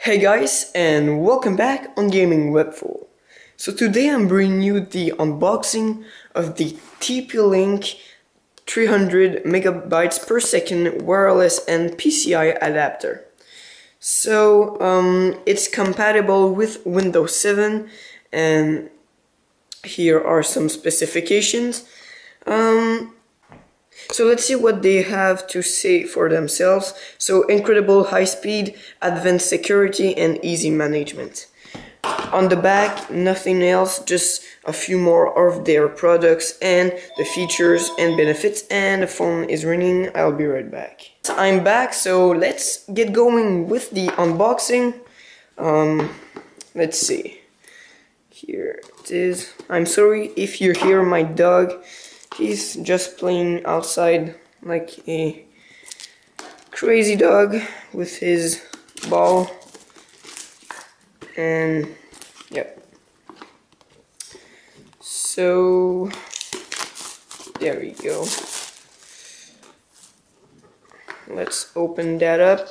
Hey guys, and welcome back on Gaming Webful. So today I'm bringing you the unboxing of the TP-Link 300 megabytes per second wireless and PCI adapter. So it's compatible with Windows 7, and here are some specifications. So let's see what they have to say for themselves. So incredible high speed, advanced security, and easy management. On the back, nothing else, just a few more of their products and the features and benefits, and the phone is ringing. I'll be right back. I'm back, so let's get going with the unboxing. Let's see. Here it is. I'm sorry if you hear my dog. He's just playing outside like a crazy dog with his ball. And yeah. So there we go. Let's open that up.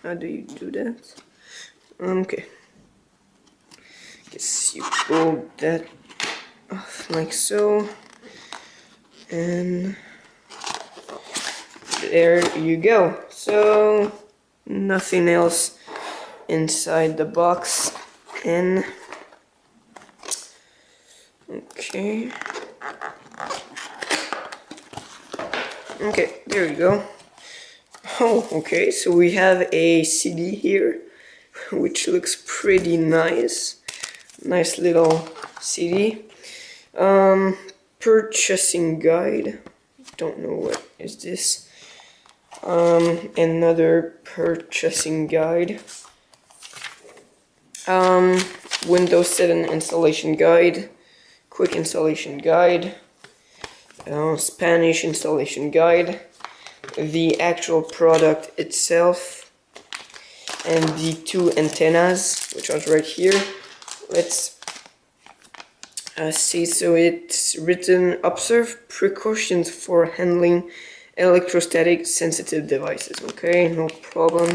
How do you do that? Okay. Guess you pull that off like so, and there you go. So nothing else inside the box. And okay, there you go. Oh, okay, so we have a CD here, which looks pretty nice. Nice little CD. Purchasing guide. Don't know what is this. Another purchasing guide. Windows 7 installation guide. Quick installation guide. Spanish installation guide. The actual product itself. And the two antennas, which are right here. Let's see, so it's written, observe precautions for handling electrostatic sensitive devices. Okay, no problem.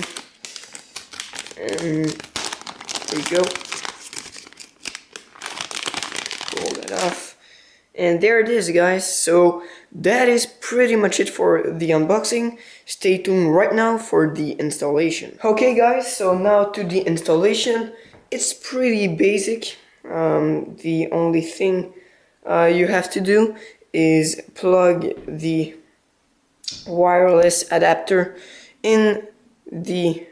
And there you go. Pull that off. And there it is, guys. So that is pretty much it for the unboxing. Stay tuned right now for the installation. Okay guys, so now to the installation. It's pretty basic. The only thing you have to do is plug the wireless adapter in the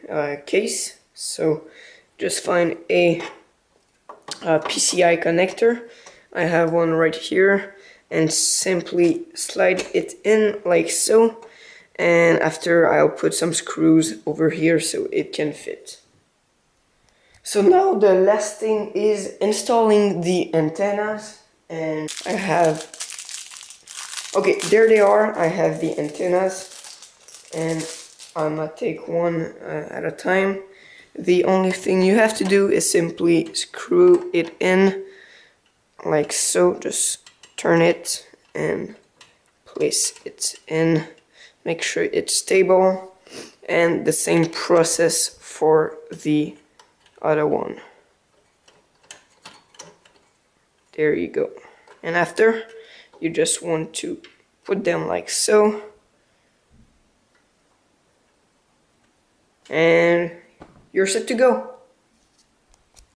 case. So just find a PCI connector. I have one right here, and simply slide it in like so, and after I'll put some screws over here so it can fit. So now the last thing is installing the antennas, and I have, okay, there they are. I have the antennas, and I'm gonna take one at a time. The only thing you have to do is simply screw it in like so. Just turn it and place it in. Make sure it's stable, and the same process for the other one. There you go. And after, you just want to put them like so, and you're set to go.